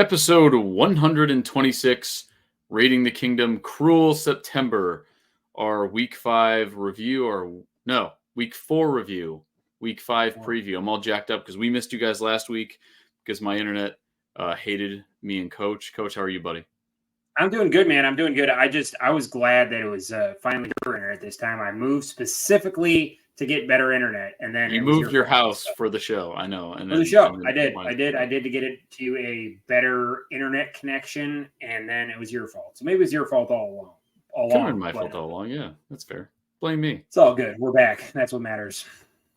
Episode 126, Raiding the Kingdom, Cruel September, our Week 5 review, Week 4 review, Week 5 preview. I'm all jacked up because we missed you guys last week because my internet hated me and Coach. Coach, how are you, buddy? I'm doing good, man. I'm doing good. I was glad that it was finally better internet this time. I moved specifically to get better internet, and then you moved your house for the show. I know, and for the show, I did to get it to a better internet connection, and then it was your fault. So maybe it was your fault all along. Could have been my fault all along. Yeah, that's fair. Blame me. It's all good. We're back. That's what matters.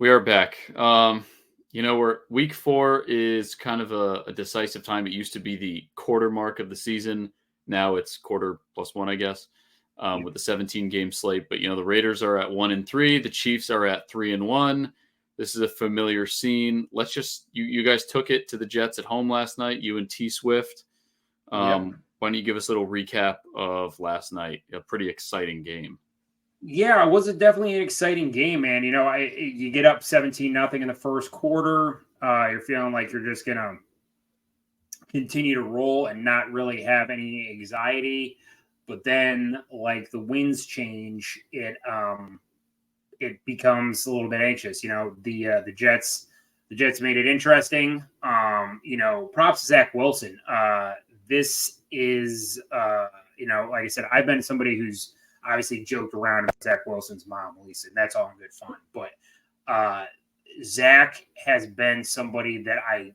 We are back. We're Week 4 is kind of a decisive time. It used to be the quarter mark of the season. Now it's quarter plus one, I guess, with the 17-game slate. But, the Raiders are at 1-3. The Chiefs are at 3-1. This is a familiar scene. Let's just you guys took it to the Jets at home last night, you and T Swift. Why don't you give us a little recap of last night? A pretty exciting game. Yeah, it was definitely an exciting game, man. You get up 17-0 in the first quarter. You're feeling like you're just going to continue to roll and not really have any anxiety. But then, like, the winds change, it becomes a little bit anxious. The Jets made it interesting. Props to Zach Wilson. This is, like I said, I've been somebody who's obviously joked around about Zach Wilson's mom, Lisa, and that's all in good fun. But Zach has been somebody that I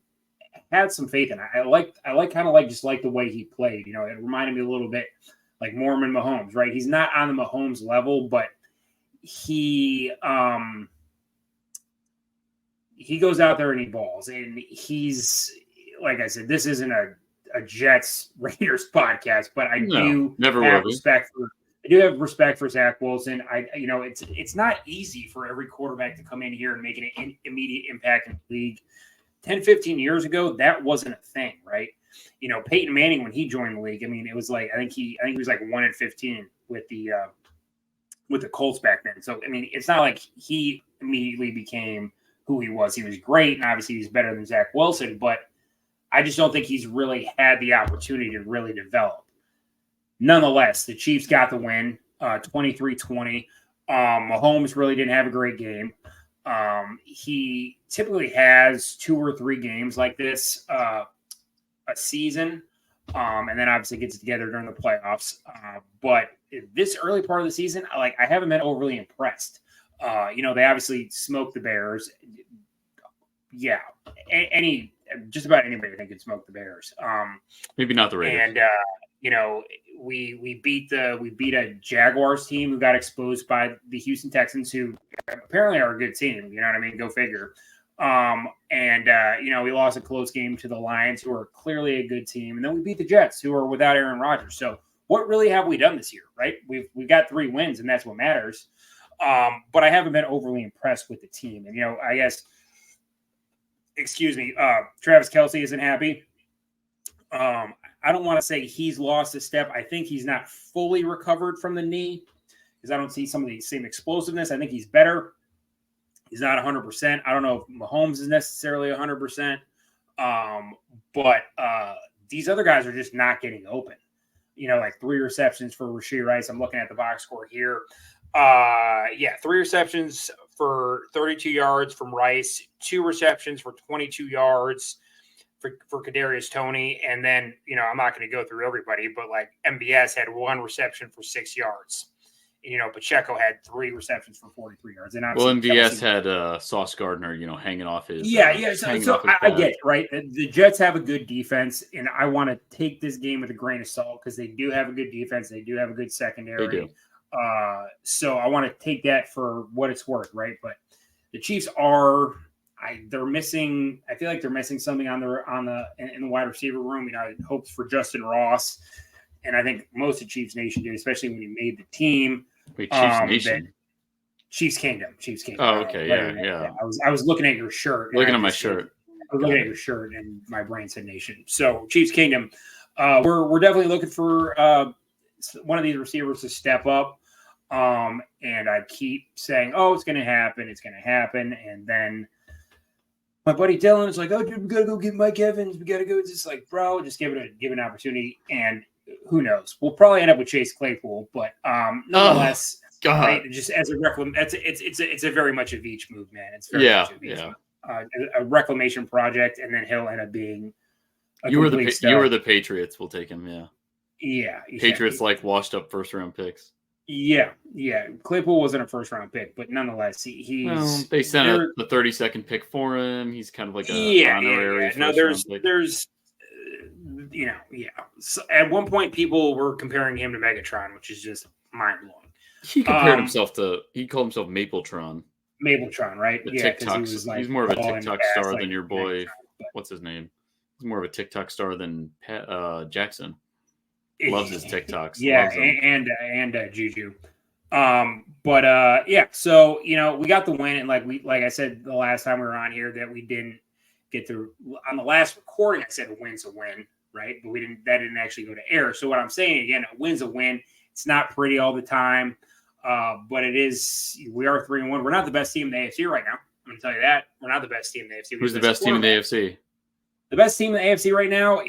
had some faith in. I like the way he played. It reminded me a little bit like Mormon Mahomes, right? He's not on the Mahomes level, but he goes out there and he balls. And he's, like I said, this isn't a Jets Raiders podcast, but I do have respect for Zach Wilson. It's not easy for every quarterback to come in here and make an immediate impact in the league. 10, 15 years ago, that wasn't a thing, right? Peyton Manning, when he joined the league, it was like, I think he was like 1-15 with the Colts back then. So, it's not like he immediately became who he was. He was great, and obviously he's better than Zach Wilson, but I just don't think he's really had the opportunity to really develop. Nonetheless, the Chiefs got the win, 23-20. Mahomes really didn't have a great game. He typically has 2 or 3 games like this a season, and then obviously gets it together during the playoffs. But this early part of the season, I haven't been overly impressed. They obviously smoked the Bears. Yeah, just about anybody I think could smoke the Bears. Maybe not the Raiders. And we beat a Jaguars team who got exposed by the Houston Texans, who apparently are a good team. You know what I mean? Go figure. We lost a close game to the Lions, who are clearly a good team, and then we beat the Jets, who are without Aaron Rodgers. So what really have we done this year, right? We've got 3 wins, and that's what matters. But I haven't been overly impressed with the team, and I guess, Travis Kelce isn't happy. I don't want to say he's lost a step. I think he's not fully recovered from the knee because I don't see some of the same explosiveness. I think he's better. He's not 100%. I don't know if Mahomes is necessarily 100%. But these other guys are just not getting open. Like 3 receptions for Rashee Rice. I'm looking at the box score here. 3 receptions for 32 yards from Rice, 2 receptions for 22 yards for Kadarius Toney. And then, I'm not going to go through everybody, but like MBS had 1 reception for 6 yards. Pacheco had 3 receptions for 43 yards. And MVS had Sauce Gardner, hanging off his. So I get it, right? The Jets have a good defense, and I want to take this game with a grain of salt because they do have a good defense. They do have a good secondary. They do. So I want to take that for what it's worth, right? But the Chiefs are. They're missing. I feel like they're missing something in the wide receiver room. I had hopes for Justin Ross, and I think most of Chiefs Nation did, especially when he made the team. Wait, Chiefs Nation, Chiefs Kingdom. Oh, okay, yeah. I was looking at your shirt. Looking at my shirt. I was looking at your shirt, and my brain said Nation. So Chiefs Kingdom. We're definitely looking for one of these receivers to step up. And I keep saying, "Oh, it's going to happen. It's going to happen," and then my buddy Dylan is like, "Oh, dude, we gotta go get Mike Evans. We gotta go." It's just like, bro, just give an opportunity, and who knows? We'll probably end up with Chase Claypool, but nonetheless, right, just as a it's a very much a Veach move, man. It's very much a Veach move. A reclamation project, and then he'll end up being. You were the Patriots. We'll take him. Yeah. Yeah. Patriots like washed up first round picks. Yeah. Claypool wasn't a first round pick, but nonetheless, he's. They sent the 32nd pick for him. He's kind of like a honorary. No, there's. So at one point, people were comparing him to Megatron, which is just mind blowing. He compared himself to. He called himself Mapletron. Mapletron, right? TikTok. He's more of a TikTok star than your boy. What's his name? He's more of a TikTok star than Jackson. Loves his TikToks. Yeah, and Juju. So we got the win, and like I said the last time we were on here that we didn't get to on the last recording. I said a win's a win, right? But that didn't actually go to air. So what I'm saying again, a win's a win. It's not pretty all the time, but it is. We are 3-1. We're not the best team in the AFC right now. I'm going to tell you that we're not the best team in the AFC. Who's the best team in the AFC? The best team in the AFC right now,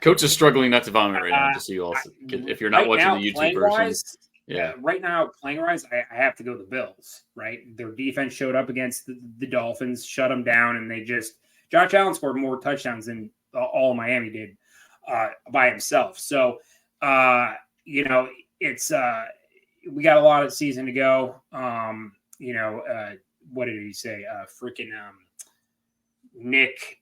Coach is struggling not to vomit right now. Just so you all, if you're not watching the YouTube version, right now playing wise, I have to go the Bills. Right, their defense showed up against the Dolphins, shut them down, and Josh Allen scored more touchdowns than all Miami did by himself. So, it's we got a lot of season to go. What did he say? Nick,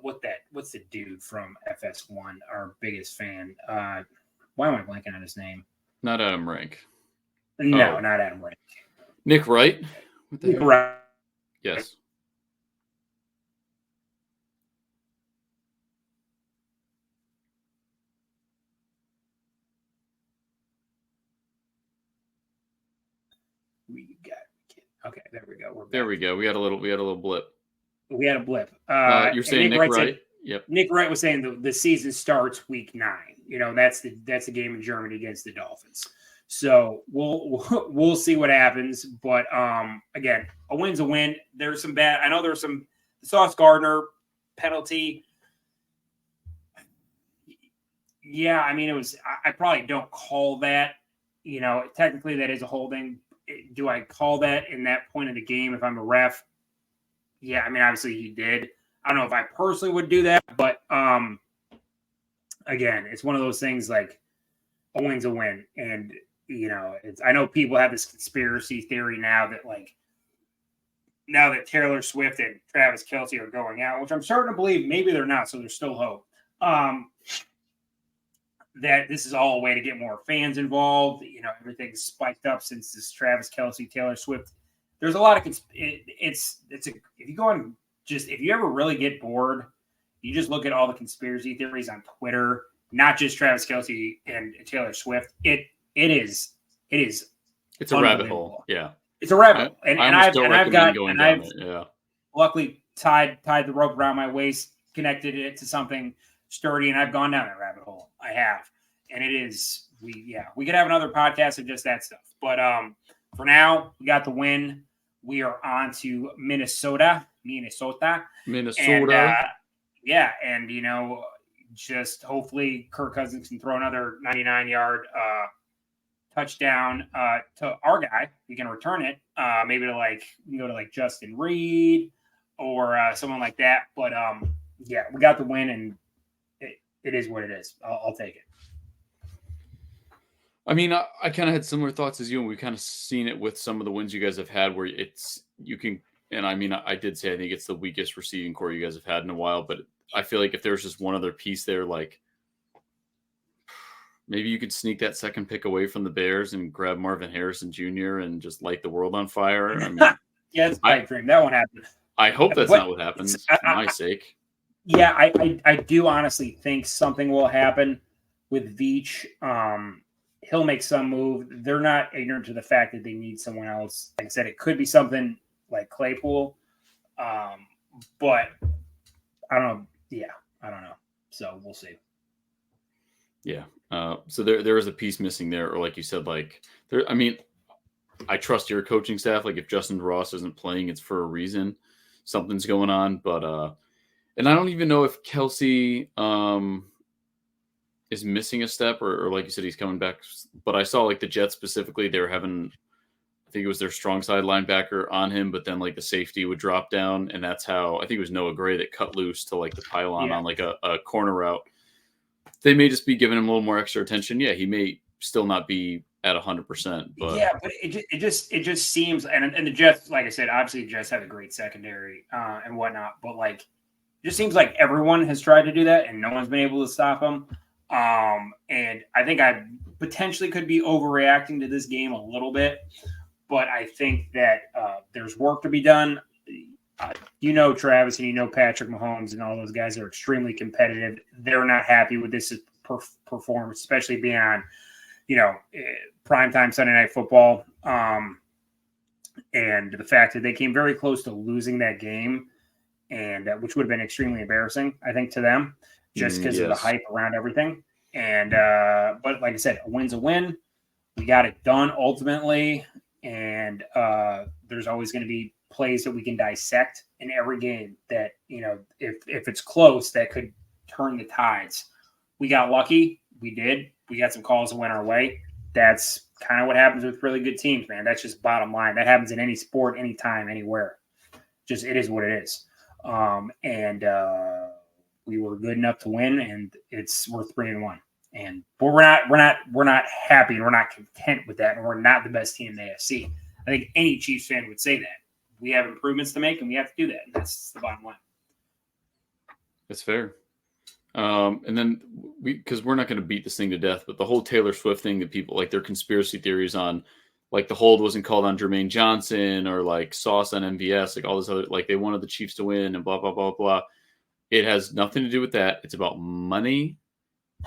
what's the dude from FS1, our biggest fan? Why am I blanking on his name? Not Adam Rank. No, not Adam Rank. Nick Wright? Nick Wright. Yes. Okay, there we go. There we go. We had a little blip. We had a blip. You're saying Nick Wright? Yep. Nick Wright was saying the season starts week 9. That's the game in Germany against the Dolphins. So we'll see what happens. But again, a win's a win. There's some bad. I know there's some Sauce Gardner penalty. Yeah, I mean it was. I probably don't call that. Technically that is a holding. Do I call that in that point of the game if I'm a ref? Yeah, I mean, obviously he did. I don't know if I personally would do that, but again, it's one of those things like a win's a win. And, I know people have this conspiracy theory now that Taylor Swift and Travis Kelce are going out, which I'm starting to believe maybe they're not, so there's still hope. That this is all a way to get more fans involved. Everything's spiked up since this Travis Kelce, Taylor Swift. There's a lot of if you ever really get bored, you just look at all the conspiracy theories on Twitter, not just Travis Kelce and Taylor Swift. It's a rabbit hole. Yeah. It's a rabbit hole. And I've luckily tied the rope around my waist, connected it to something sturdy, and I've gone down that rabbit hole. I have. And it is we could have another podcast of just that stuff. But for now, we got the win. We are on to Minnesota. And just hopefully Kirk Cousins can throw another 99-yard touchdown to our guy. We can return it. Maybe we can go to Justin Reed or someone like that. But we got the win, and it is what it is. I'll take it. I mean, I kind of had similar thoughts as you, and we've kind of seen it with some of the wins you guys have had where I did say I think it's the weakest receiving core you guys have had in a while, but I feel like if there's just one other piece there, maybe you could sneak that second pick away from the Bears and grab Marvin Harrison Jr. and just light the world on fire. I mean, yeah, it's a pipe dream. That won't happen. I hope that's not what happens for my sake. Yeah, I do honestly think something will happen with Veach. He'll make some move. They're not ignorant to the fact that they need someone else. Like I said, it could be something like Claypool. But I don't know. Yeah, I don't know. So we'll see. Yeah. So there is a piece missing there, or like you said, I trust your coaching staff. Like if Justin Ross isn't playing, it's for a reason. Something's going on. But and I don't even know if Kelce is missing a step or like you said, he's coming back. But I saw like the Jets specifically, they were having, I think it was their strong side linebacker on him, but then like the safety would drop down. And that's how I think it was Noah Gray that cut loose to like the pylon on like a corner route. They may just be giving him a little more extra attention. Yeah, he may still not be at 100%. But yeah, but it just seems, and the Jets, like I said, obviously the Jets have a great secondary and whatnot, but like it just seems like everyone has tried to do that and no one's been able to stop them. And I think I potentially could be overreacting to this game a little bit, but I think that there's work to be done. Travis and Patrick Mahomes and all those guys are extremely competitive. They're not happy with this performance, especially being on, primetime Sunday Night Football. And the fact that they came very close to losing that game, and which would have been extremely embarrassing, I think, to them, just because of the hype around everything. And but like I said, a win's a win. We got it done ultimately, and there's always going to be plays that we can dissect in every game that, if it's close, that could turn the tides. We got lucky. We did. We got some calls that went our way. That's kind of what happens with really good teams, man. That's just bottom line. That happens in any sport, anytime, anywhere. Just it is what it is. And we were good enough to win, and we're 3-1. But we're not happy, and we're not content with that, and we're not the best team in the AFC. I think any Chiefs fan would say that. We have improvements to make, and we have to do that. And that's the bottom line. That's fair. And then because we're not going to beat this thing to death, but the whole Taylor Swift thing that people like, their conspiracy theories on, like the hold wasn't called on Jermaine Johnson or like Sauce on MVS, like all this other, like they wanted the Chiefs to win and blah, blah, blah, blah. It has nothing to do with that. It's about money,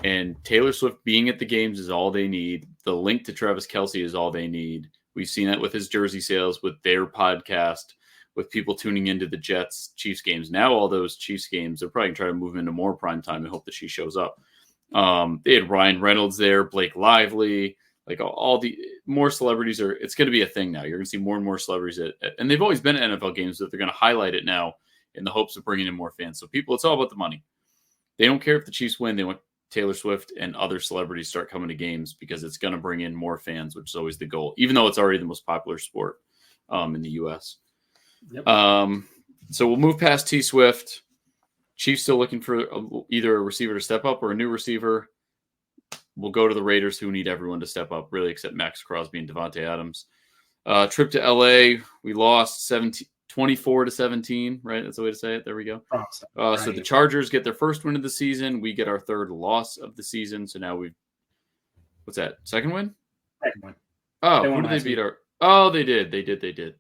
and Taylor Swift being at the games is all they need. The link to Travis Kelce is all they need. We've seen that with his jersey sales, with their podcast, with people tuning into the Jets Chiefs games. Now all those Chiefs games, they're probably going to try to move into more prime time and hope that she shows up. They had Ryan Reynolds there, Blake Lively, like all the more celebrities it's going to be a thing now. You're going to see more and more celebrities and they've always been at NFL games, but they're going to highlight it now in the hopes of bringing in more fans. So people, it's all about the money. They don't care if the Chiefs win. They want Taylor Swift and other celebrities start coming to games because it's going to bring in more fans, which is always the goal, even though it's already the most popular sport in the U.S. Yep. So we'll move past T Swift. Chiefs still looking for either a receiver to step up or a new receiver. We'll go to the Raiders, who need everyone to step up, really, except Max Crosby and Devontae Adams. Trip to L.A., we lost 24-17, right? That's the way to say it. There we go. So the Chargers get their first win of the season. We get our third loss of the season. So now what's that? Second win? Second win. Oh, who did they beat they did.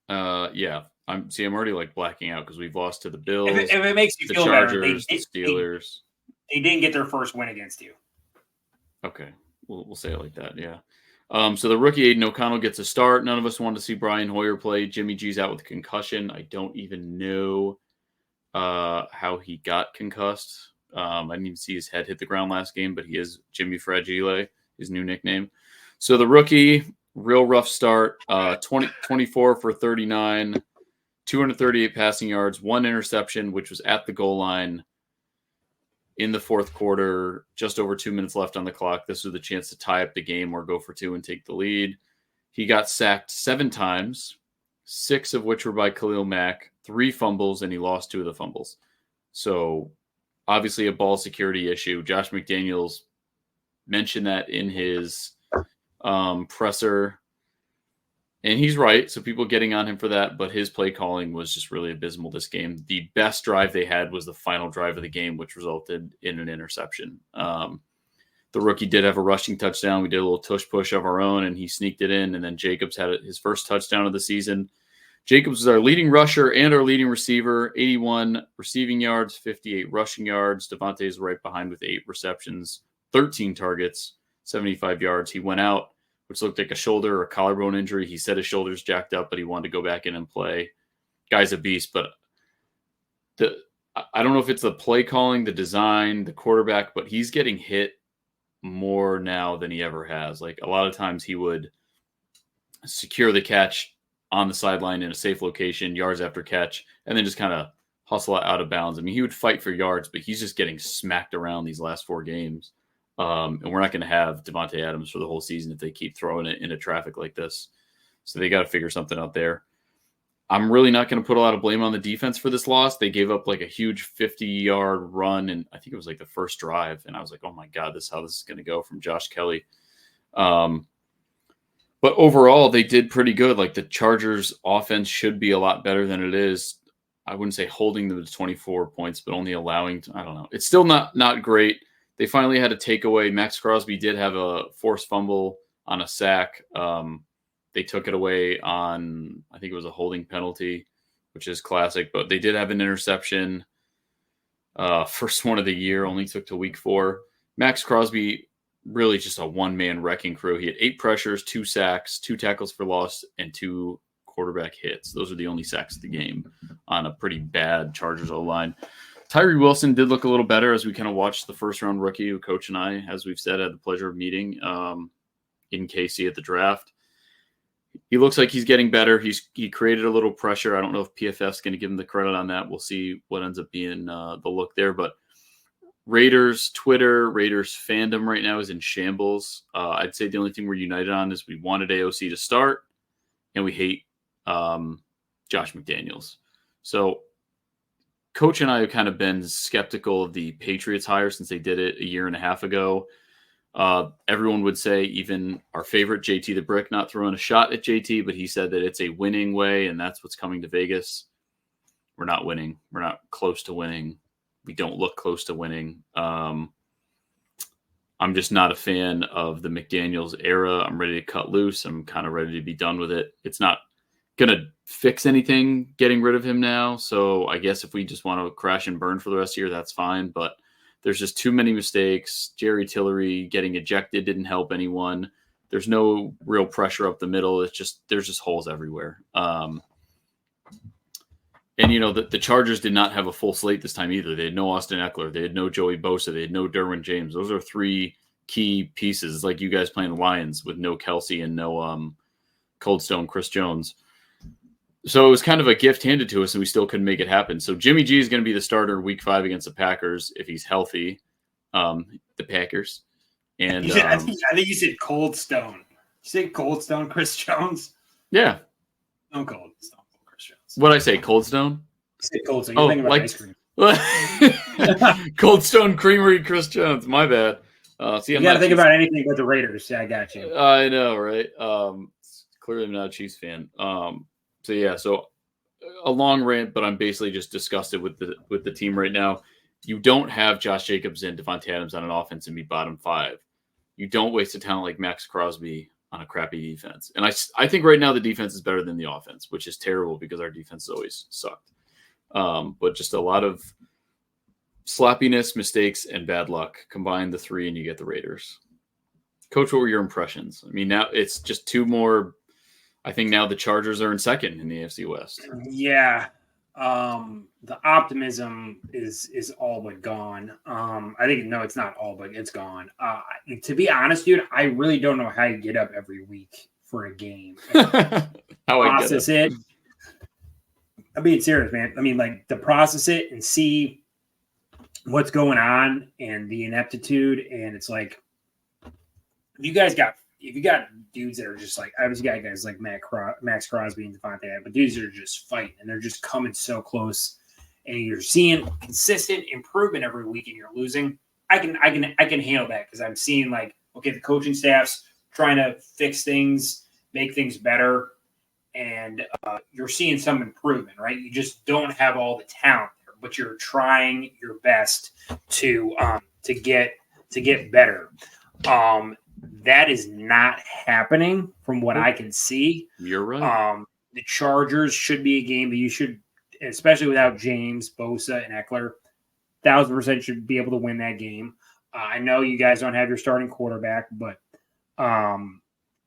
Yeah. I'm already like blacking out because we've lost to the Bills. If it makes you feel Chargers, better, the Steelers. They didn't get their first win against you. Okay. We'll say it like that. Yeah. So the rookie Aiden O'Connell gets a start. None of us wanted to see Brian Hoyer play. Jimmy G's out with a concussion. I don't even know how he got concussed. I didn't even see his head hit the ground last game, but he is Jimmy Fragile, his new nickname. So the rookie, real rough start, 24 for 39, 238 passing yards, 1 interception, which was at the goal line in the fourth quarter, just over 2 minutes left on the clock. This was the chance to tie up the game or go for 2 and take the lead. He got sacked 7 times, 6 of which were by Khalil Mack, 3 fumbles, and he lost 2 of the fumbles. So obviously a ball security issue. Josh McDaniels mentioned that in his presser. And he's right. So people getting on him for that, but his play calling was just really abysmal this game. The best drive they had was the final drive of the game, which resulted in an interception. The rookie did have a rushing touchdown. We did a little tush push of our own, and he sneaked it in. And then Jacobs had his first touchdown of the season. Jacobs was our leading rusher and our leading receiver, 81 receiving yards, 58 rushing yards. Devontae is right behind with 8 receptions, 13 targets, 75 yards. He went out, which looked like a shoulder or collarbone injury. He said his shoulder's jacked up, but he wanted to go back in and play. Guy's a beast, but I don't know if it's the play calling, the design, the quarterback, but he's getting hit more now than he ever has. Like a lot of times he would secure the catch on the sideline in a safe location, yards after catch, and then just kind of hustle out of bounds. I mean, he would fight for yards, but he's just getting smacked around these last 4 games. And we're not going to have Davante Adams for the whole season if they keep throwing it into traffic like this. So they got to figure something out there. I'm really not going to put a lot of blame on the defense for this loss. They gave up like a huge 50-yard run, and I think it was like the first drive. And I was like, oh my God, this is how this is going to go from Josh Kelly. But overall, they did pretty good. Like the Chargers offense should be a lot better than it is. I wouldn't say holding them to 24 points, but only allowing, I don't know. It's still not great. They finally had a takeaway. Max Crosby did have a forced fumble on a sack. They took it away on, I think it was a holding penalty, which is classic, but they did have an interception. First one of the year, only took to week 4. Max Crosby, really just a one-man wrecking crew. He had 8 pressures, 2 sacks, 2 tackles for loss, and 2 quarterback hits. Those are the only sacks of the game on a pretty bad Chargers O-line. Tyree Wilson did look a little better as we kind of watched the first-round rookie who Coach and I, as we've said, had the pleasure of meeting in KC at the draft. He looks like he's getting better. He created a little pressure. I don't know if PFF's going to give him the credit on that. We'll see what ends up being the look there. But Raiders Twitter, Raiders fandom right now is in shambles. I'd say the only thing we're united on is we wanted AOC to start, and we hate Josh McDaniels. So Coach and I have kind of been skeptical of the Patriots hire since they did it a year and a half ago. Everyone would say, even our favorite JT the Brick, not throwing a shot at JT, but he said that it's a winning way, and that's what's coming to Vegas. We're not winning. We're not close to winning. We don't look close to winning. I'm just not a fan of the McDaniels era. I'm ready to cut loose. I'm kind of ready to be done with it. It's not going to fix anything getting rid of him now. So I guess if we just want to crash and burn for the rest of the year, that's fine. But there's just too many mistakes. Jerry Tillery getting ejected didn't help anyone. There's no real pressure up the middle. There's just holes everywhere. And the Chargers did not have a full slate this time either. They had no Austin Eckler. They had no Joey Bosa. They had no Derwin James. Those are 3 key pieces. It's like you guys playing the Lions with no Kelsey and no Cold Stone Chris Jones. So it was kind of a gift handed to us, and we still couldn't make it happen. So Jimmy G is going to be the starter week 5 against the Packers if he's healthy. The Packers. And I think you said Cold Stone. You said Cold Stone Chris Jones? Yeah. No Cold Stone Chris Jones. What'd I say? Cold Stone? You said Cold Stone. You're thinking about ice cream. Cold Stone Creamery Chris Jones. My bad. You got to think about anything but the Raiders. Yeah, I got you. I know, right? Clearly I'm not a Chiefs fan. So a long rant, but I'm basically just disgusted with the team right now. You don't have Josh Jacobs and Davante Adams on an offense and be bottom 5. You don't waste a talent like Max Crosby on a crappy defense. And I think right now the defense is better than the offense, which is terrible because our defense has always sucked. But just a lot of sloppiness, mistakes, and bad luck. Combine the 3 and you get the Raiders. Coach, what were your impressions? I mean, now it's just 2 more. I think now the Chargers are in second in the AFC West. Yeah. The optimism is all but gone. I think, no, it's not all, but it's gone. To be honest, dude, I really don't know how you get up every week for a game. Process it. I'm being serious, man. I mean, like, to process it and see what's going on and the ineptitude. And it's like, if you got dudes that are just like, I obviously got guys like Max Crosby and Davante, but dudes that are just fighting and they're just coming so close, and you're seeing consistent improvement every week, and you're losing. I can handle that because I'm seeing, like, okay, the coaching staff's trying to fix things, make things better, and you're seeing some improvement, right? You just don't have all the talent there, but you're trying your best to get better. That is not happening from what I can see. You're right. The Chargers should be a game that you should, especially without James, Bosa, and Eckler, 1,000% should be able to win that game. I know you guys don't have your starting quarterback, but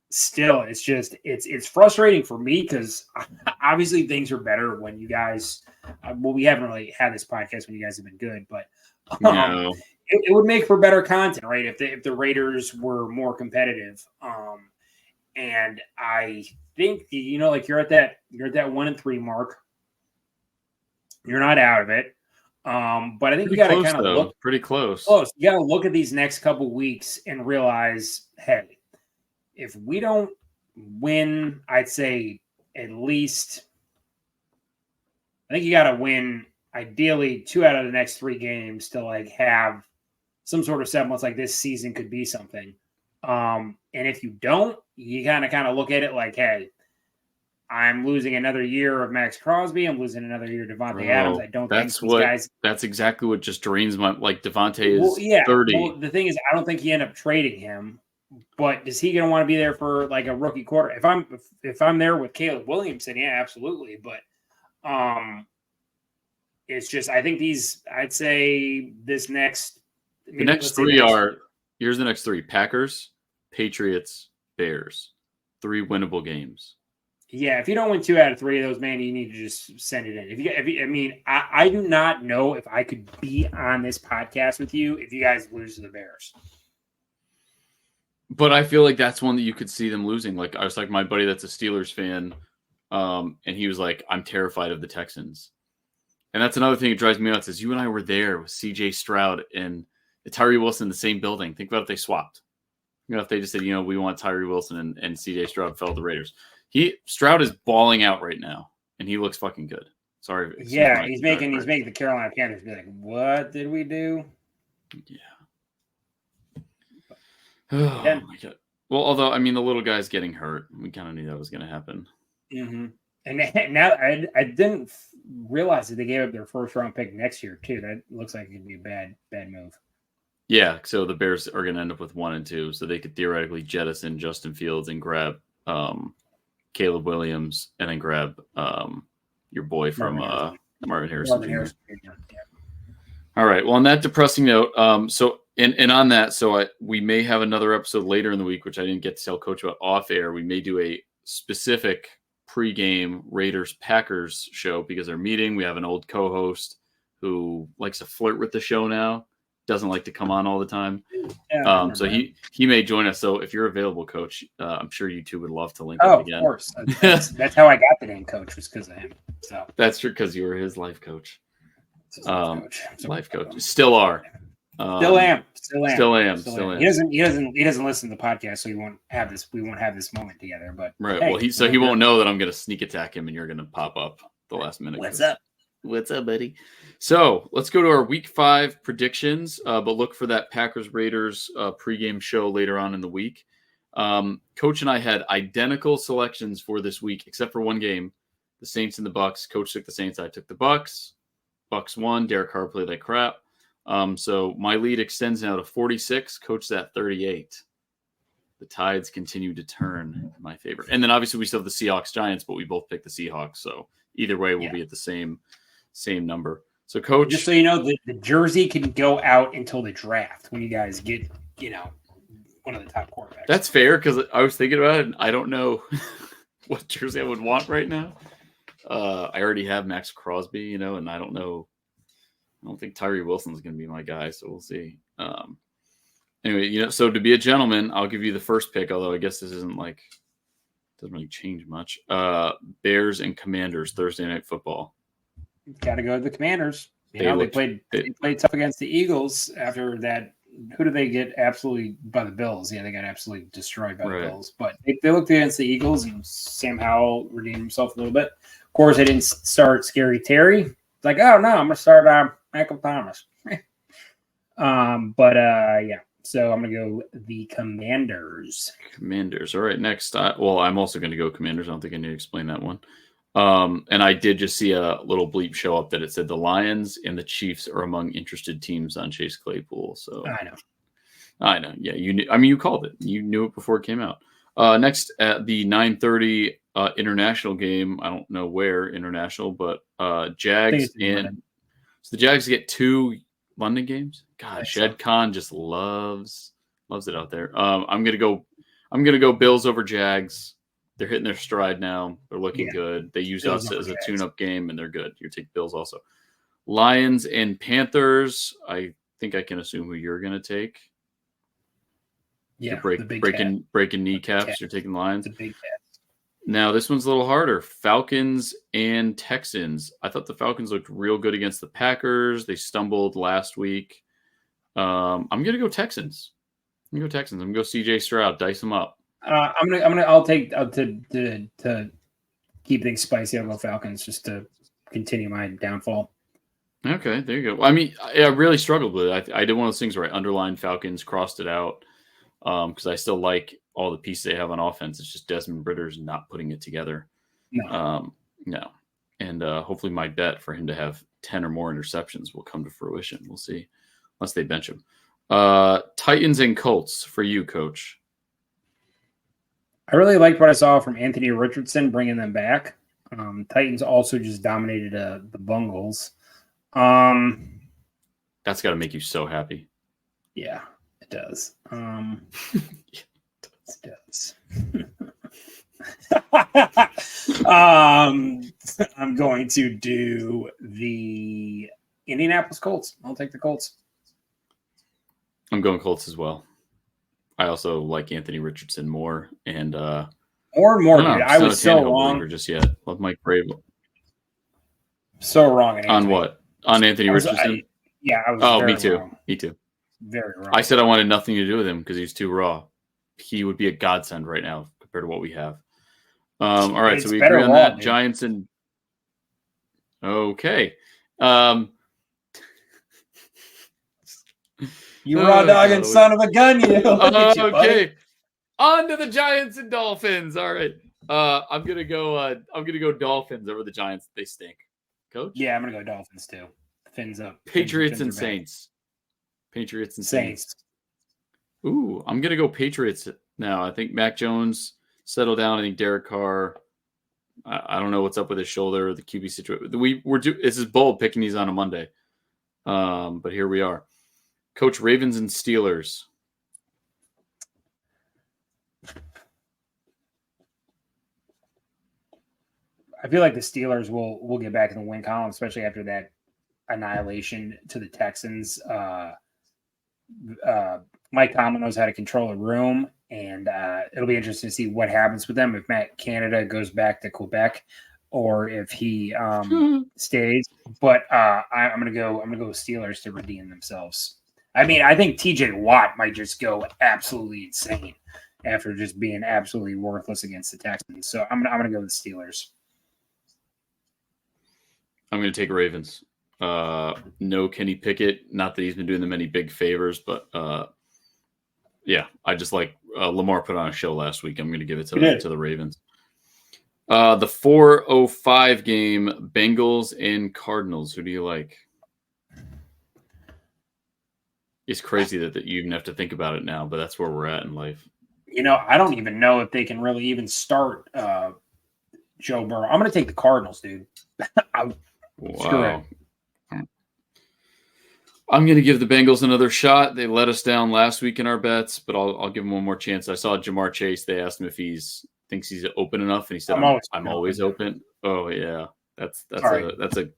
still, it's frustrating for me because obviously things are better when you guys. We haven't really had this podcast when you guys have been good, but no. it would make for better content, right? If the Raiders were more competitive. And I think like you're at that 1-3 mark. You're not out of it. But I think you got to kind of look pretty close. You got to look at these next couple weeks and realize, hey, if we don't win, I'd say at least, I think you got to win ideally 2 out of the next 3 games to like have some sort of semblance like this season could be something. And if you don't, you kind of look at it like, hey, I'm losing another year of Max Crosby. I'm losing another year of Davante Adams. I don't think these guys. That's exactly what just drains my Davante is 30. Well, the thing is, I don't think you end up trading him. But is he going to want to be there for like a rookie quarter? If I'm there with Caleb Williamson, yeah, absolutely. But it's just I think I'd say this next. The next 3 are here's the next 3: Packers, Patriots, Bears. 3 winnable games. Yeah, if you don't win 2 out of 3 of those, man, you need to just send it in. I do not know if I could be on this podcast with you if you guys lose to the Bears. But I feel like that's one that you could see them losing. Like I was like my buddy that's a Steelers fan, and he was like, "I'm terrified of the Texans," and that's another thing that drives me nuts. Is you and I were there with C.J. Stroud and Tyree Wilson in the same building. Think about if they swapped. If they just said, we want Tyree Wilson and C.J. Stroud fell to the Raiders. Stroud is balling out right now, and he looks fucking good. Sorry. Yeah, he's making the Carolina Panthers be like, what did we do? Yeah. Oh my God. Well, although the little guy's getting hurt, we kind of knew that was going to happen. Mm-hmm. And now I didn't realize that they gave up their first round pick next year too. That looks like it could be a bad move. Yeah, so the Bears are going to end up with 1 and 2, so they could theoretically jettison Justin Fields and grab Caleb Williams, and then grab your boy from Marvin Harrison Jr. Yeah. All right. Well, on that depressing note, so on that, we may have another episode later in the week, which I didn't get to tell Coach about off air. We may do a specific pregame Raiders-Packers show because they're meeting. We have an old co-host who likes to flirt with the show now. Doesn't like to come on all the time. Yeah, so he may join us. So if you're available, Coach, I'm sure you two would love to link up again. Of course. That's how I got the name Coach, was because of him. So that's true, because you were his life coach. Life coach. Still are. Still am. He doesn't listen to the podcast, so we won't have this moment together. But right. Hey, well, he won't know that I'm gonna sneak attack him and you're gonna pop up the last minute. What's up? What's up, buddy? So let's go to our week 5 predictions, but look for that Packers-Raiders pregame show later on in the week. Coach and I had identical selections for this week, except for one game, the Saints and the Bucks. Coach took the Saints, I took the Bucks. Bucks won. Derek Carr played like crap. So my lead extends now to 46. Coach's at 38. The tides continue to turn in my favor. And then obviously we still have the Seahawks-Giants, but we both picked the Seahawks. So either way, we'll be at the same number. So, Coach, just so you know, the jersey can go out until the draft when you guys get, one of the top quarterbacks. That's fair, because I was thinking about it, and I don't know what jersey I would want right now. I already have Max Crosby, and I don't know. I don't think Tyree Wilson's going to be my guy, so we'll see. Anyway, so to be a gentleman, I'll give you the first pick, although I guess this isn't doesn't really change much. Bears and Commanders, Thursday Night Football. Got to go to the Commanders. They played tough against the Eagles after that. Who did they get absolutely by the Bills? Yeah, they got absolutely destroyed by the Bills. But they looked against the Eagles, and Sam Howell redeemed himself a little bit. Of course, they didn't start Scary Terry. It's like, oh, no, I'm going to start Michael Thomas. Yeah. So I'm going to go the Commanders. Commanders. All right, next. I'm also going to go Commanders. I don't think I need to explain that one. And I did just see a little bleep show up that it said the Lions and the Chiefs are among interested teams on Chase Claypool. So I know. Yeah, you knew. You called it. You knew it before it came out. Next at the 9:30 international game. I don't know where international, but Jags and so the Jags get 2 London games. God, Shed Khan just loves it out there. I'm gonna go Bills over Jags. They're hitting their stride now. They're looking good. They use us as a tune-up game, and they're good. You take Bills also. Lions and Panthers. I think I can assume who you're going to take. Yeah, breaking kneecaps. You're taking the Lions. The big cats. Now this one's a little harder. Falcons and Texans. I thought the Falcons looked real good against the Packers. They stumbled last week. I'm gonna go Texans. I'm gonna go CJ Stroud. Dice them up. I'll take to keep things spicy. I'll go Falcons just to continue my downfall. Okay, there you go. I mean, I really struggled with it. I did one of those things where I underlined Falcons, crossed it out. Because I still like all the pieces they have on offense. It's just Desmond Ritter's not putting it together. No. And hopefully my bet for him to have 10 or more interceptions will come to fruition. We'll see, unless they bench him. Titans and Colts for you, Coach. I really liked what I saw from Anthony Richardson bringing them back. Titans also just dominated the Bengals. That's got to make you so happy. Yeah. It does. It does. I'm going to do the Indianapolis Colts. I'll take the Colts. I'm going Colts as well. I also like Anthony Richardson more, and more and more. Dude, I was so wrong. Just yet. Love Mike Vrabel. So wrong on what? On Anthony Richardson? I was. Me too. Wrong. Me too. Very wrong. I said I wanted nothing to do with him because he's too raw. He would be a godsend right now compared to what we have. All right, so we agree on that. Dude. Giants and okay. You raw dogging son of a gun, you. Okay. On to the Giants and Dolphins. All right. I'm gonna go Dolphins over the Giants. They stink. Coach? Yeah, I'm gonna go Dolphins too. Fins up. Patriots and Saints. Patriots and Saints. Ooh, I'm going to go Patriots now. I think Mac Jones settled down. I think Derek Carr, I don't know what's up with his shoulder or the QB situation. This is bold picking these on a Monday. But here we are. Coach, Ravens and Steelers. I feel like the Steelers will get back in the win column, especially after that annihilation to the Texans. Mike Tomlin knows how to control a room, and it'll be interesting to see what happens with them if Matt Canada goes back to Quebec or if he stays. But I'm gonna go with Steelers to redeem themselves. I mean, I think TJ Watt might just go absolutely insane after just being absolutely worthless against the Texans. So I'm gonna go with the Steelers. I'm gonna take Ravens. No Kenny Pickett. Not that he's been doing them any big favors, but yeah, I just like Lamar put on a show last week. I'm going to give it to the Ravens. The 4:05 game, Bengals and Cardinals. Who do you like? It's crazy that you even have to think about it now, but that's where we're at in life. You know, I don't even know if they can really even start Joe Burrow. I'm going to take the Cardinals, dude. Wow. I'm going to give the Bengals another shot. They let us down last week in our bets, but I'll give them one more chance. I saw Jamar Chase. They asked him if thinks he's open enough, and he said, "I'm always open." Oh yeah, that's a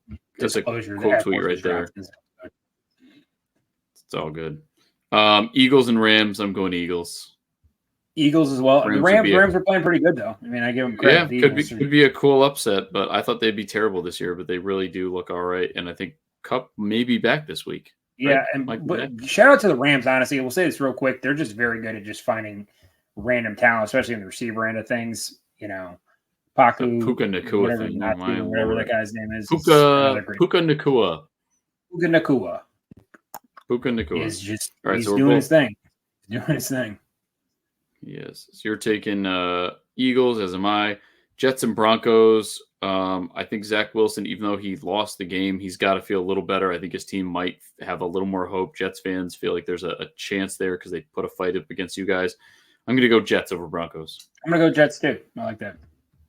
quote tweet right there. It's all good. Eagles and Rams. I'm going Eagles. Eagles as well. The Rams are playing pretty good though. I mean, I give them credit. Yeah, could be a cool upset, but I thought they'd be terrible this year, but they really do look all right, and I think Kupp may be back this week. Yeah, right? But shout out to the Rams, honestly. We'll say this real quick. They're just very good at just finding random talent, especially in the receiver end of things. You know, Paku, Puka Nacua thing. Whatever that guy's name is. Puka Nacua. Puka Nacua. Puka Nacua. He's just he's doing his thing. Doing his thing. Yes. So you're taking Eagles, as am I. Jets and Broncos. I think Zach Wilson, even though he lost the game, he's got to feel a little better. I think his team might have a little more hope. Jets fans feel like there's a chance there because they put a fight up against you guys. I'm going to go Jets over Broncos. I'm going to go Jets too. I like that.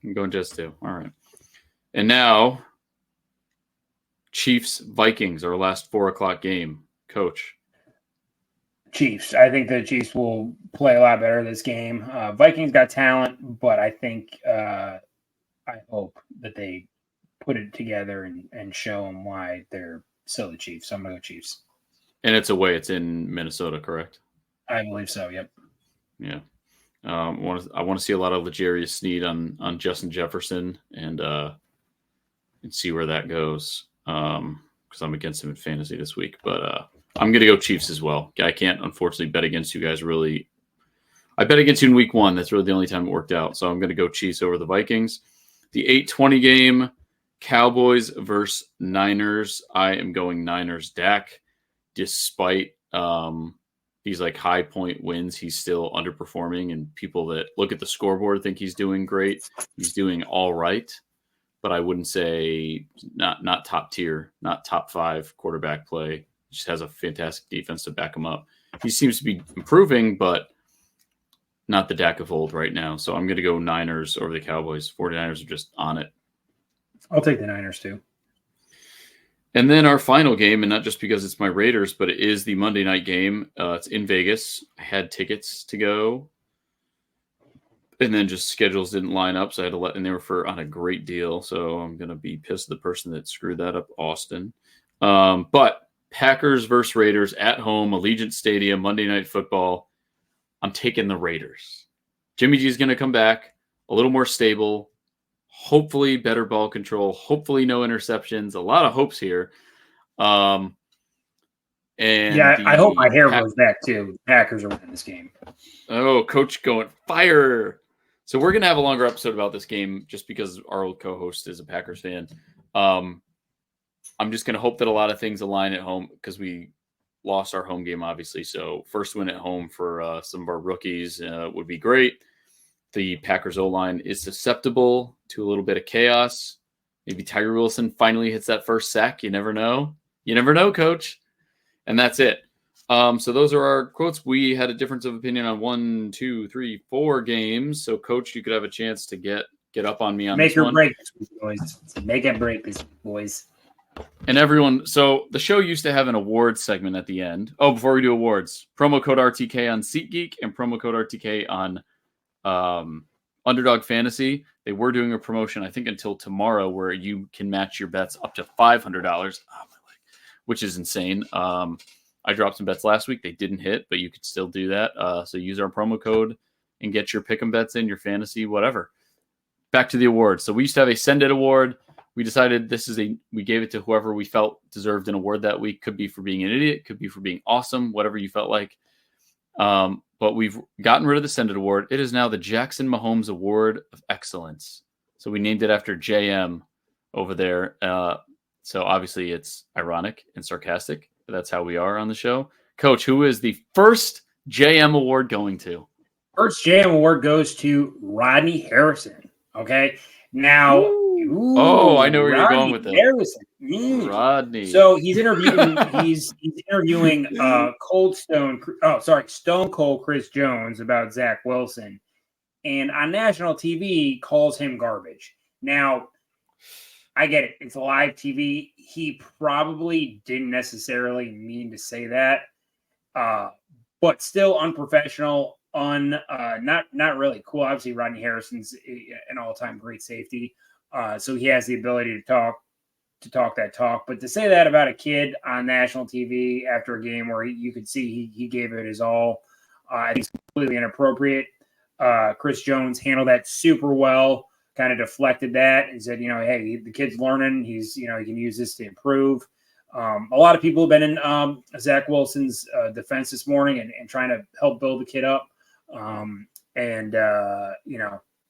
I'm going Jets too. All right. And now, Chiefs Vikings, our last 4:00 game. Coach. Chiefs. I think the Chiefs will play a lot better this game. Vikings got talent, but I think I hope that they put it together and show them why they're still the Chiefs. So I'm going to go Chiefs. And it's away. It's in Minnesota, correct? I believe so. Yep. Yeah. I want to see a lot of L'Jarius Sneed on Justin Jefferson and see where that goes. Because I'm against him in fantasy this week, but I'm going to go Chiefs as well. I can't unfortunately bet against you guys. Really, I bet against you in week 1. That's really the only time it worked out. So I'm going to go Chiefs over the Vikings. The 8:20 game, Cowboys versus Niners. I am going Niners. Dak, despite these like high point wins, he's still underperforming, and people that look at the scoreboard think he's doing great. He's doing all right, but I wouldn't say not top tier, not top 5 quarterback play. He just has a fantastic defense to back him up. He seems to be improving, but not the Dak of old right now. So I'm going to go Niners over the Cowboys. 49ers are just on it. I'll take the Niners too. And then our final game, and not just because it's my Raiders, but it is the Monday night game. It's in Vegas. I had tickets to go, and then just schedules didn't line up, so I had to and they were on a great deal. So I'm going to be pissed at the person that screwed that up, Austin. But Packers versus Raiders at home, Allegiant Stadium, Monday Night Football. I'm taking the Raiders. Jimmy G is going to come back a little more stable. Hopefully better ball control. Hopefully no interceptions. A lot of hopes here. And I hope my hair goes back too. Packers are winning this game. Oh, Coach going fire. So we're going to have a longer episode about this game just because our old co-host is a Packers fan. I'm just going to hope that a lot of things align at home because we lost our home game, obviously. So first win at home for some of our rookies would be great. The Packers O-line is susceptible to a little bit of chaos. Maybe Tyree Wilson finally hits that first sack. You never know. You never know, Coach. And that's it. So those are our quotes. We had a difference of opinion on 1, 2, 3, 4 games. So, Coach, you could have a chance to get up on me on this one. Make or break this, boys. Make and break this, boys. And everyone, so the show used to have an awards segment at the end. Oh, before we do awards, promo code RTK on SeatGeek and promo code RTK on Underdog Fantasy. They were doing a promotion, I think, until tomorrow, where you can match your bets up to $500, which is insane. I dropped some bets last week. They didn't hit, but you could still do that. So use our promo code and get your pick'em bets in, your fantasy, whatever. Back to the awards. So we used to have a Send It award. We decided we gave it to whoever we felt deserved an award that week. Could be for being an idiot, could be for being awesome, whatever you felt like. But we've gotten rid of the Send It award. It is now the Jackson Mahomes Award of Excellence. So we named it after JM over there. So obviously it's ironic and sarcastic. But that's how we are on the show. Coach, who is the first JM award going to? First JM award goes to Rodney Harrison. Okay. Now, I know where you're going with this. Rodney. So he's interviewing Stone Cold Chris Jones about Zach Wilson, and on national TV calls him garbage. Now, I get it. It's live TV. He probably didn't necessarily mean to say that, but still unprofessional, not really cool. Obviously, Rodney Harrison's an all-time great safety, so he has the ability to talk that talk. But to say that about a kid on national TV after a game where you could see he gave it his all, I think it's completely inappropriate. Chris Jones handled that super well. Kind of deflected that and said, hey, the kid's learning. He's, he can use this to improve. A lot of people have been in Zach Wilson's defense this morning and trying to help build the kid up.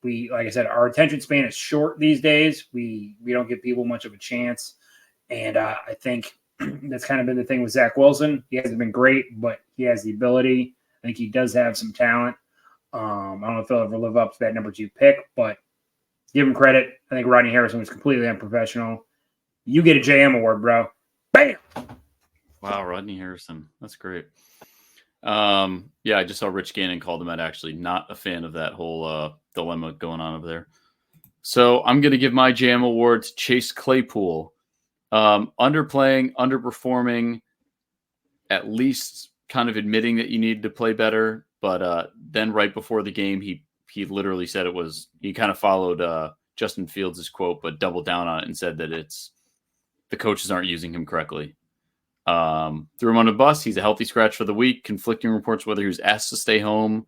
We, like I said, our attention span is short these days. We don't give people much of a chance. And I think that's kind of been the thing with Zach Wilson. He hasn't been great, but he has the ability. I think he does have some talent. I don't know if he'll ever live up to that number 2 pick, but give him credit. I think Rodney Harrison was completely unprofessional. You get a JM award, bro. Bam! Wow, Rodney Harrison. That's great. I just saw Rich Gannon called him out, actually. Not a fan of that whole dilemma going on over there. So I'm going to give my JM award to Chase Claypool. Underplaying, underperforming, at least kind of admitting that you needed to play better. But then right before the game, he literally said he kind of followed Justin Fields' quote, but doubled down on it and said that the coaches aren't using him correctly. Threw him on a bus. He's a healthy scratch for the week. Conflicting reports whether he was asked to stay home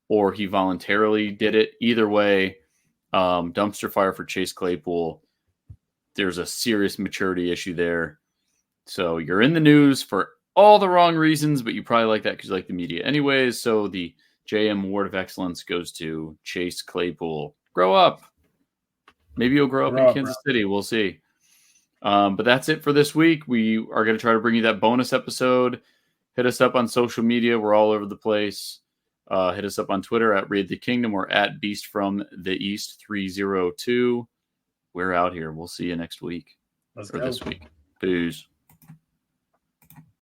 or he voluntarily did it. Either way, dumpster fire for Chase Claypool. There's a serious maturity issue there. So you're in the news for all the wrong reasons, but you probably like that because you like the media anyways. So the JM Award of Excellence goes to Chase Claypool. Grow up. Maybe you'll grow up in Kansas City. We'll see. But that's it for this week. We are going to try to bring you that bonus episode. Hit us up on social media. We're all over the place. Hit us up on Twitter at Raid the Kingdom or at Beast from the East 302. We're out here. We'll see you next week. Let's go. This week. Peace.